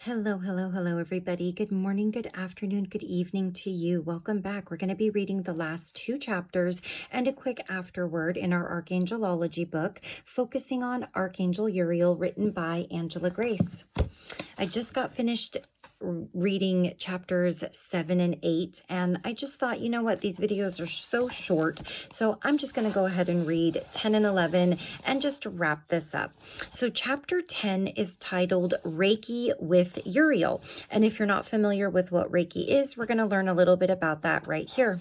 Hello, hello, hello, everybody. Good morning, good afternoon, good evening to you. Welcome back. We're going to be reading the last two chapters and a quick afterword in our Archangelology book, focusing on Archangel Uriel, written by Angela Grace. I just got finished reading chapters 7 and 8, and I just thought, you know what, these videos are so short, so I'm just going to go ahead and read 10 and 11 and just wrap this up. So chapter 10 is titled Reiki with Uriel, and if you're not familiar with what Reiki is, we're going to learn a little bit about that right here.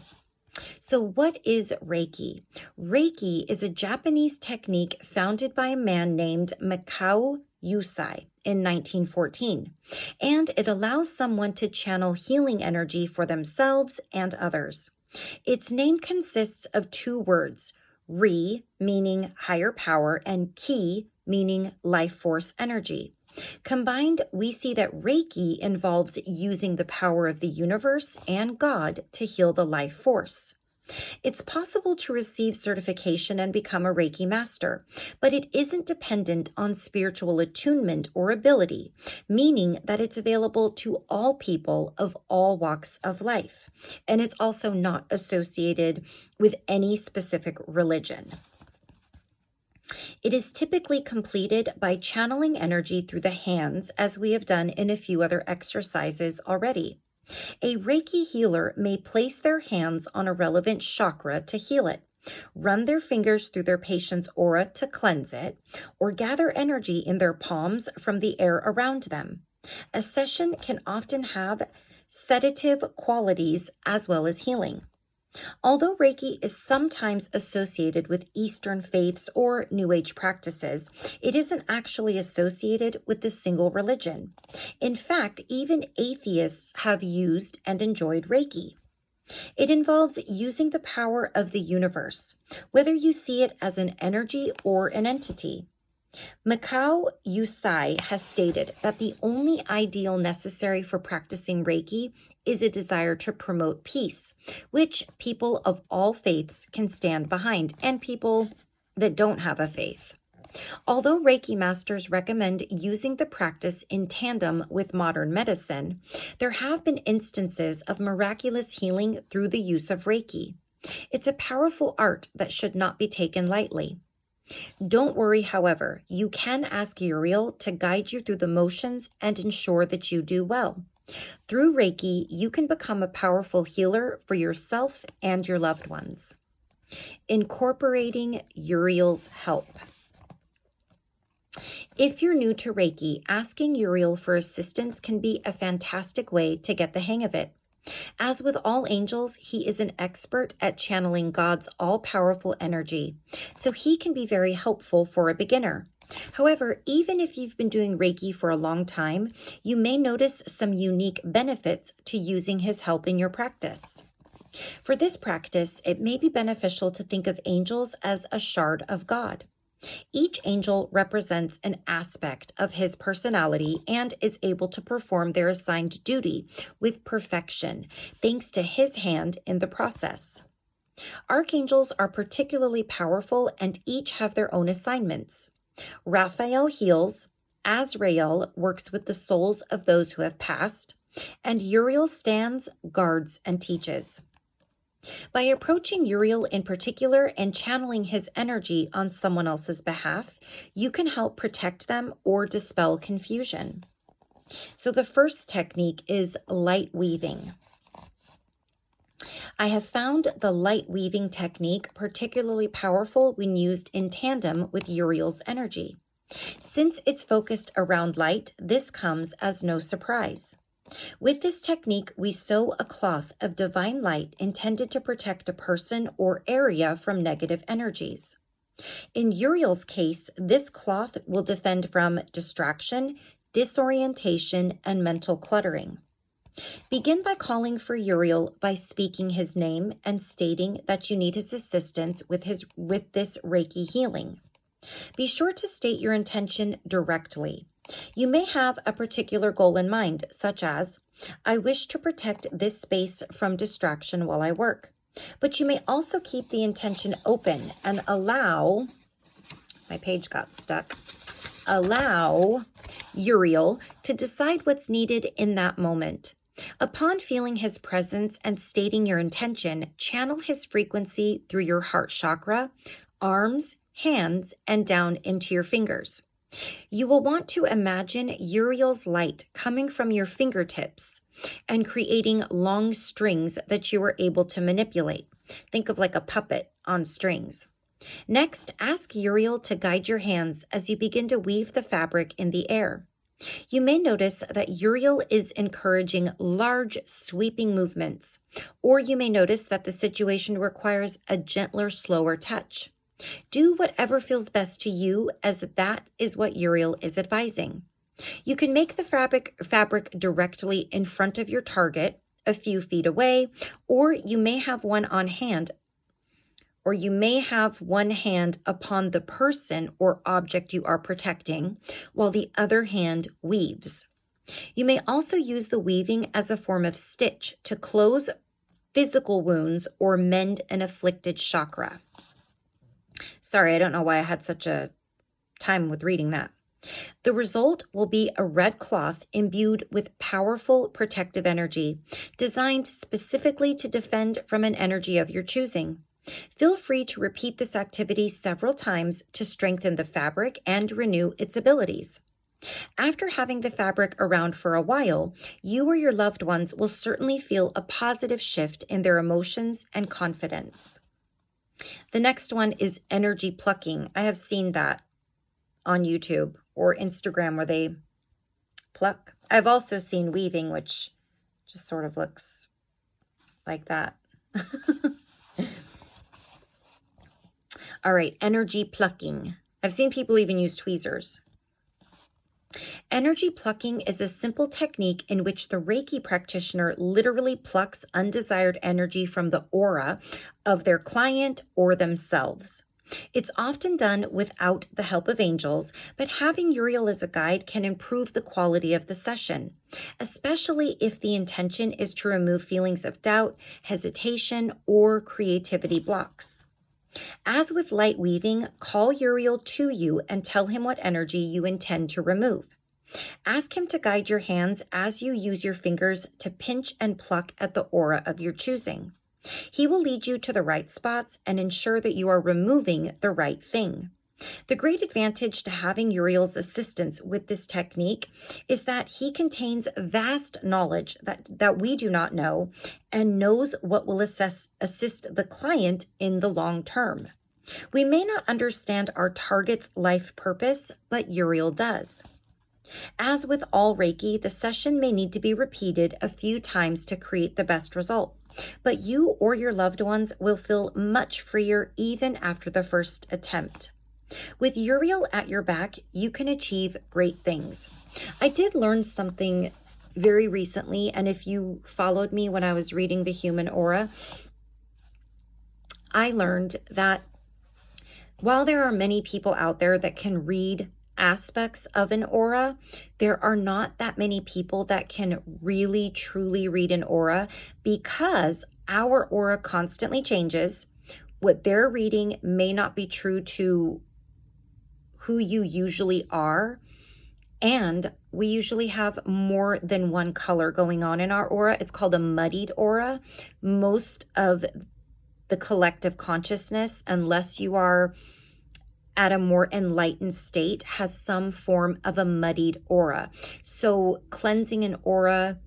So what is Reiki? Reiki is a Japanese technique founded by a man named Mikao Yusai in 1914, and it allows someone to channel healing energy for themselves and others. Its name consists of two words, Re, meaning higher power, and Ki, meaning life force energy. Combined, we see that Reiki involves using the power of the universe and God to heal the life force. It's possible to receive certification and become a Reiki master, but it isn't dependent on spiritual attunement or ability, meaning that it's available to all people of all walks of life, and it's also not associated with any specific religion. It is typically completed by channeling energy through the hands, as we have done in a few other exercises already. A Reiki healer may place their hands on a relevant chakra to heal it, run their fingers through their patient's aura to cleanse it, or gather energy in their palms from the air around them. A session can often have sedative qualities as well as healing. Although Reiki is sometimes associated with Eastern faiths or New Age practices, it isn't actually associated with a single religion. In fact, even atheists have used and enjoyed Reiki. It involves using the power of the universe, whether you see it as an energy or an entity. Mikao Yusai has stated that the only ideal necessary for practicing Reiki is a desire to promote peace, which people of all faiths can stand behind, and people that don't have a faith. Although Reiki masters recommend using the practice in tandem with modern medicine, there have been instances of miraculous healing through the use of Reiki. It's a powerful art that should not be taken lightly. Don't worry, however, you can ask Uriel to guide you through the motions and ensure that you do well. Through Reiki, you can become a powerful healer for yourself and your loved ones. Incorporating Uriel's help. If you're new to Reiki, asking Uriel for assistance can be a fantastic way to get the hang of it. As with all angels, he is an expert at channeling God's all-powerful energy, so he can be very helpful for a beginner. However, even if you've been doing Reiki for a long time, you may notice some unique benefits to using his help in your practice. For this practice, it may be beneficial to think of angels as a shard of God. Each angel represents an aspect of his personality and is able to perform their assigned duty with perfection, thanks to his hand in the process. Archangels are particularly powerful and each have their own assignments. Raphael heals, Azrael works with the souls of those who have passed, and Uriel stands, guards, and teaches. By approaching Uriel in particular and channeling his energy on someone else's behalf, you can help protect them or dispel confusion. So the first technique is Lightweaving. I have found the Lightweaving technique particularly powerful when used in tandem with Uriel's energy. Since it's focused around light, this comes as no surprise. With this technique, we sew a cloth of divine light intended to protect a person or area from negative energies. In Uriel's case, this cloth will defend from distraction, disorientation, and mental cluttering. Begin by calling for Uriel by speaking his name and stating that you need his assistance with this Reiki healing. Be sure to state your intention directly. You may have a particular goal in mind, such as, I wish to protect this space from distraction while I work. But you may also keep the intention open and allow, my page got stuck, allow Uriel, to decide what's needed in that moment. Upon feeling his presence and stating your intention, channel his frequency through your heart chakra, arms, hands, and down into your fingers. You will want to imagine Uriel's light coming from your fingertips and creating long strings that you are able to manipulate. Think of like a puppet on strings. Next, ask Uriel to guide your hands as you begin to weave the fabric in the air. You may notice that Uriel is encouraging large, sweeping movements, or you may notice that the situation requires a gentler, slower touch. Do whatever feels best to you, as that is what Uriel is advising. You can make the fabric directly in front of your target, a few feet away, or you may have one on hand, or you may have one hand upon the person or object you are protecting, while the other hand weaves. You may also use the weaving as a form of stitch to close physical wounds or mend an afflicted chakra. Sorry, I don't know why I had such a time with reading that. The result will be a red cloth imbued with powerful protective energy, designed specifically to defend from an energy of your choosing. Feel free to repeat this activity several times to strengthen the fabric and renew its abilities. After having the fabric around for a while, you or your loved ones will certainly feel a positive shift in their emotions and confidence. The next one is energy plucking. I have seen that on YouTube or Instagram where they pluck. I've also seen weaving, which just sort of looks like that. All right, energy plucking. I've seen people even use tweezers. Energy plucking is a simple technique in which the Reiki practitioner literally plucks undesired energy from the aura of their client or themselves. It's often done without the help of angels, but having Uriel as a guide can improve the quality of the session, especially if the intention is to remove feelings of doubt, hesitation, or creativity blocks. As with light weaving, call Uriel to you and tell him what energy you intend to remove. Ask him to guide your hands as you use your fingers to pinch and pluck at the aura of your choosing. He will lead you to the right spots and ensure that you are removing the right thing. The great advantage to having Uriel's assistance with this technique is that he contains vast knowledge that we do not know and knows what will assist the client in the long term. We may not understand our target's life purpose, but Uriel does. As with all Reiki, the session may need to be repeated a few times to create the best result, but you or your loved ones will feel much freer even after the first attempt. With Uriel at your back, you can achieve great things. I did learn something very recently, and if you followed me when I was reading the human aura, I learned that while there are many people out there that can read aspects of an aura, there are not that many people that can really truly read an aura, because our aura constantly changes. What they're reading may not be true to who you usually are, and we usually have more than one color going on in our aura. It's called a muddied aura. Most of the collective consciousness, unless you are at a more enlightened state, has some form of a muddied aura. So cleansing an aura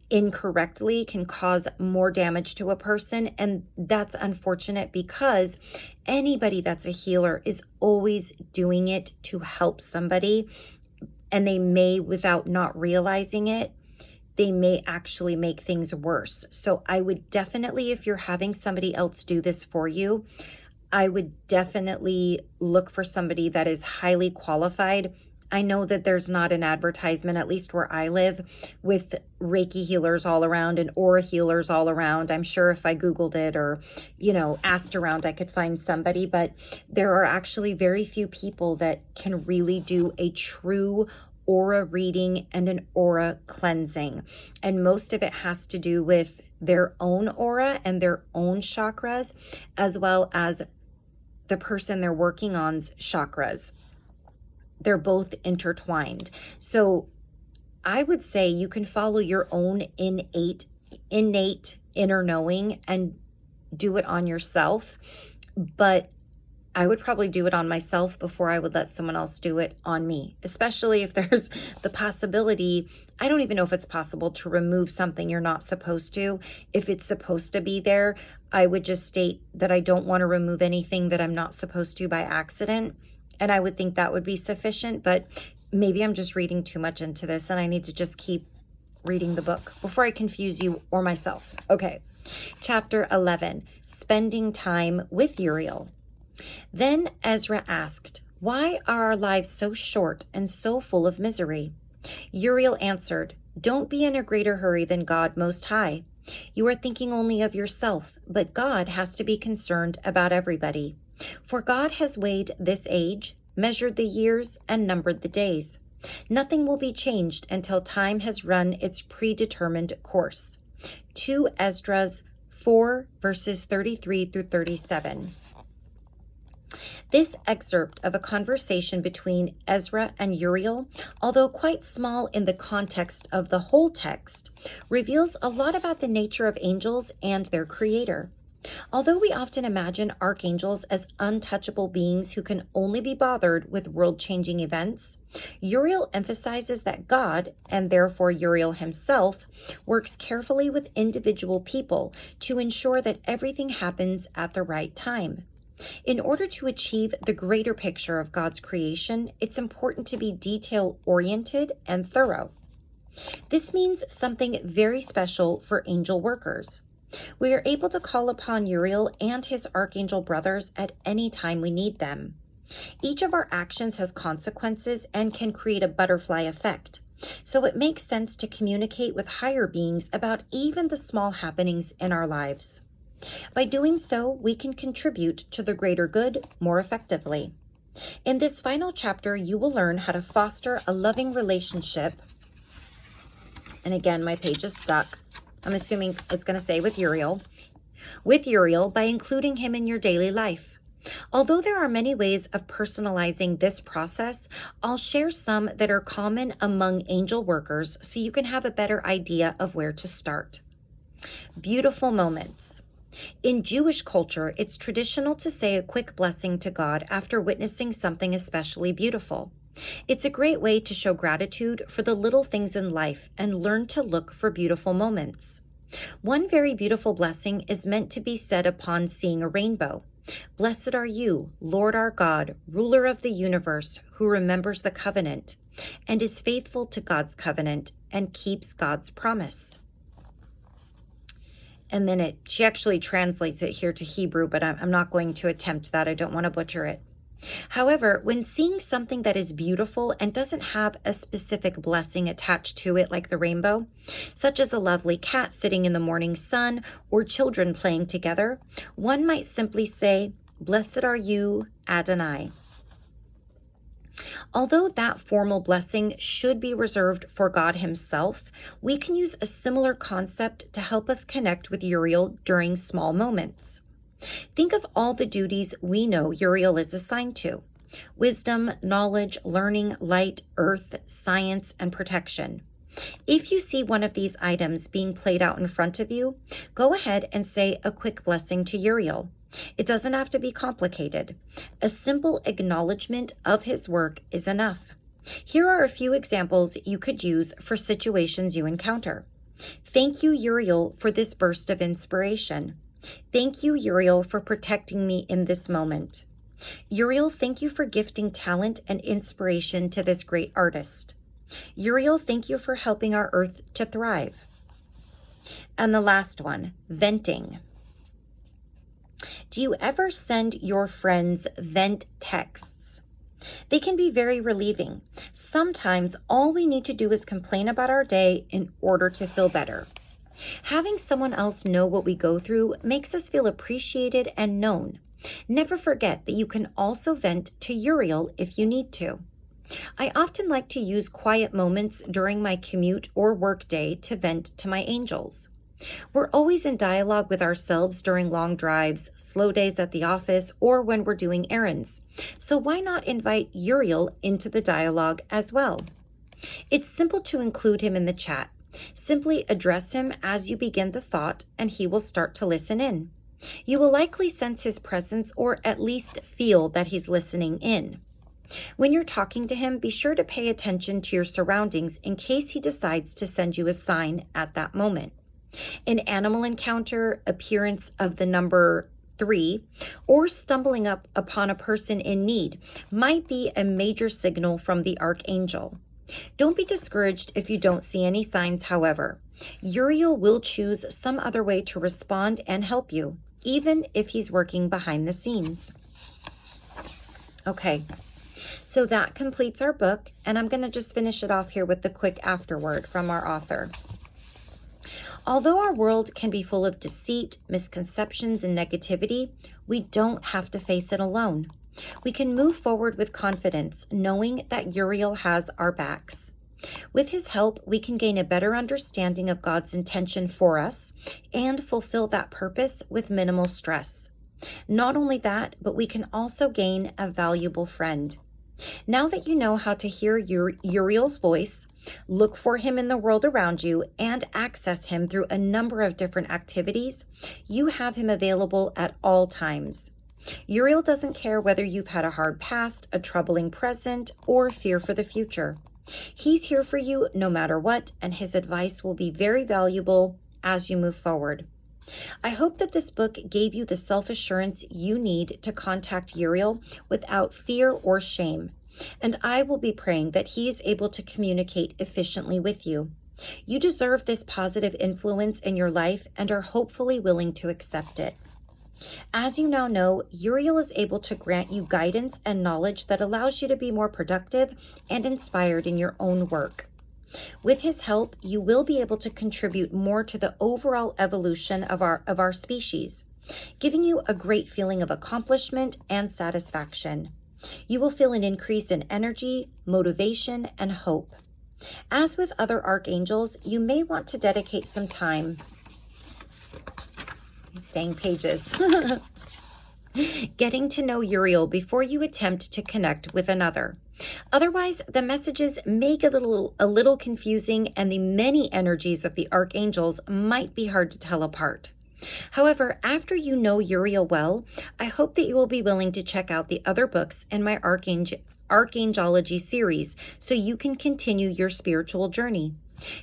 incorrectly can cause more damage to a person, and that's unfortunate, because anybody that's a healer is always doing it to help somebody, and they may, without not realizing it, they may actually make things worse. So I would definitely, if you're having somebody else do this for you, I would definitely look for somebody that is highly qualified. I know that there's not an advertisement, at least where I live, with Reiki healers all around and aura healers all around. I'm sure if I Googled it or, asked around, I could find somebody, but there are actually very few people that can really do a true aura reading and an aura cleansing. And most of it has to do with their own aura and their own chakras, as well as the person they're working on's chakras. they're both intertwined. So I would say you can follow your own innate inner knowing and do it on yourself, but I would probably do it on myself before I would let someone else do it on me, especially if there's the possibility. I don't even know if it's possible to remove something you're not supposed to. If it's supposed to be there, I would just state that I don't want to remove anything that I'm not supposed to by accident. And I would think that would be sufficient, but maybe I'm just reading too much into this and I need to just keep reading the book before I confuse you or myself. Okay, chapter 11, Spending Time with Uriel. Then Ezra asked, "Why are our lives so short and so full of misery?" Uriel answered, "Don't be in a greater hurry than God Most High. You are thinking only of yourself, but God has to be concerned about everybody. For God has weighed this age, measured the years, and numbered the days. Nothing will be changed until time has run its predetermined course." 2 Esdras 4, verses 33 through 37. This excerpt of a conversation between Ezra and Uriel, although quite small in the context of the whole text, reveals a lot about the nature of angels and their creator. Although we often imagine archangels as untouchable beings who can only be bothered with world-changing events, Uriel emphasizes that God, and therefore Uriel himself, works carefully with individual people to ensure that everything happens at the right time. In order to achieve the greater picture of God's creation, it's important to be detail-oriented and thorough. This means something very special for angel workers. We are able to call upon Uriel and his archangel brothers at any time we need them. Each of our actions has consequences and can create a butterfly effect, so it makes sense to communicate with higher beings about even the small happenings in our lives. By doing so, we can contribute to the greater good more effectively. In this final chapter, you will learn how to foster a loving relationship. And again, my page is stuck. I'm assuming it's going to say with Uriel by including him in your daily life. Although there are many ways of personalizing this process, I'll share some that are common among angel workers so you can have a better idea of where to start. Beautiful moments. In Jewish culture, it's traditional to say a quick blessing to God after witnessing something especially beautiful. It's a great way to show gratitude for the little things in life and learn to look for beautiful moments. One very beautiful blessing is meant to be said upon seeing a rainbow. "Blessed are you, Lord our God, ruler of the universe, who remembers the covenant and is faithful to God's covenant and keeps God's promise." And then she actually translates it here to Hebrew, but I'm not going to attempt that. I don't want to butcher it. However, when seeing something that is beautiful and doesn't have a specific blessing attached to it, like the rainbow, such as a lovely cat sitting in the morning sun or children playing together, one might simply say, "Blessed are you, Adonai." Although that formal blessing should be reserved for God himself, we can use a similar concept to help us connect with Uriel during small moments. Think of all the duties we know Uriel is assigned to: wisdom, knowledge, learning, light, earth, science, and protection. If you see one of these items being played out in front of you, go ahead and say a quick blessing to Uriel. It doesn't have to be complicated. A simple acknowledgement of his work is enough. Here are a few examples you could use for situations you encounter. Thank you, Uriel, for this burst of inspiration. Thank you, Uriel, for protecting me in this moment. Uriel, thank you for gifting talent and inspiration to this great artist. Uriel, thank you for helping our earth to thrive. And the last one, venting. Do you ever send your friends vent texts? They can be very relieving. Sometimes all we need to do is complain about our day in order to feel better. Having someone else know what we go through makes us feel appreciated and known. Never forget that you can also vent to Uriel if you need to. I often like to use quiet moments during my commute or work day to vent to my angels. We're always in dialogue with ourselves during long drives, slow days at the office, or when we're doing errands. So why not invite Uriel into the dialogue as well? It's simple to include him in the chat. Simply address him as you begin the thought, and he will start to listen in. You will likely sense his presence or at least feel that he's listening in. When you're talking to him, be sure to pay attention to your surroundings in case he decides to send you a sign at that moment. An animal encounter, appearance of the number 3, or stumbling up upon a person in need might be a major signal from the Archangel. Don't be discouraged if you don't see any signs, however. Uriel will choose some other way to respond and help you, even if he's working behind the scenes. Okay, so that completes our book, and I'm going to just finish it off here with the quick afterword from our author. Although our world can be full of deceit, misconceptions, and negativity, we don't have to face it alone. We can move forward with confidence, knowing that Uriel has our backs. With his help, we can gain a better understanding of God's intention for us and fulfill that purpose with minimal stress. Not only that, but we can also gain a valuable friend. Now that you know how to hear Uriel's voice, look for him in the world around you, and access him through a number of different activities, you have him available at all times. Uriel doesn't care whether you've had a hard past, a troubling present, or fear for the future. He's here for you no matter what, and his advice will be very valuable as you move forward. I hope that this book gave you the self-assurance you need to contact Uriel without fear or shame, and I will be praying that he is able to communicate efficiently with you. You deserve this positive influence in your life and are hopefully willing to accept it. As you now know, Uriel is able to grant you guidance and knowledge that allows you to be more productive and inspired in your own work. With his help, you will be able to contribute more to the overall evolution of our species, giving you a great feeling of accomplishment and satisfaction. You will feel an increase in energy, motivation, and hope. As with other archangels, you may want to dedicate some time. These dang pages. Getting to know Uriel before you attempt to connect with another. Otherwise, the messages may get a little confusing, and the many energies of the archangels might be hard to tell apart. However, after you know Uriel well, I hope that you will be willing to check out the other books in my Archangelology series so you can continue your spiritual journey.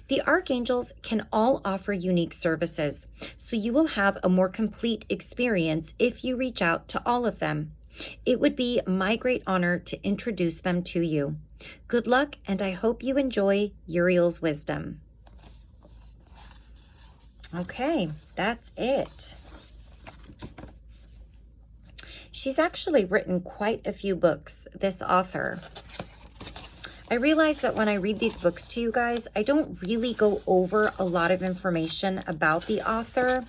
The archangels can all offer unique services, so you will have a more complete experience if you reach out to all of them. It would be my great honor to introduce them to you. Good luck, and I hope you enjoy Uriel's wisdom. Okay, that's it. She's actually written quite a few books, this author. I realize that when I read these books to you guys, I don't really go over a lot of information about the author.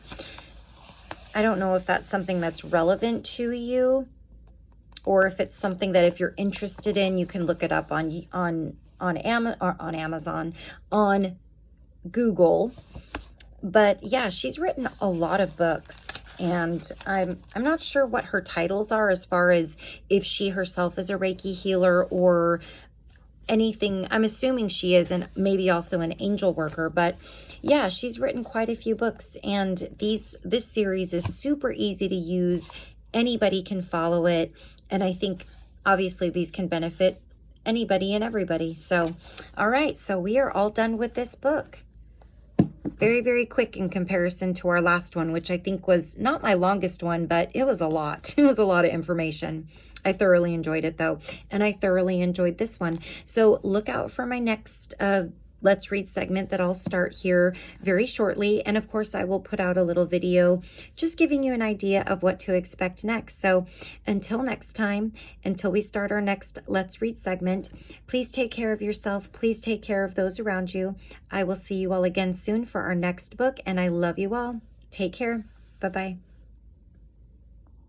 I don't know if that's something that's relevant to you, or if it's something that if you're interested in, you can look it up on Amazon, on Google. But yeah, she's written a lot of books, and I'm not sure what her titles are as far as if she herself is a Reiki healer or anything. I'm assuming she is, and maybe also an angel worker. But yeah, she's written quite a few books, and this series is super easy to use. Anybody can follow it, and I think obviously these can benefit anybody and everybody. So all right, so we are all done with this book. Very, very quick in comparison to our last one, which I think was not my longest one, but it was a lot. It was a lot of information. I thoroughly enjoyed it, though, and I thoroughly enjoyed this one. So look out for my next Let's Read segment that I'll start here very shortly. And of course, I will put out a little video just giving you an idea of what to expect next. So until next time, until we start our next Let's Read segment, please take care of yourself. Please take care of those around you. I will see you all again soon for our next book, and I love you all. Take care. Bye-bye.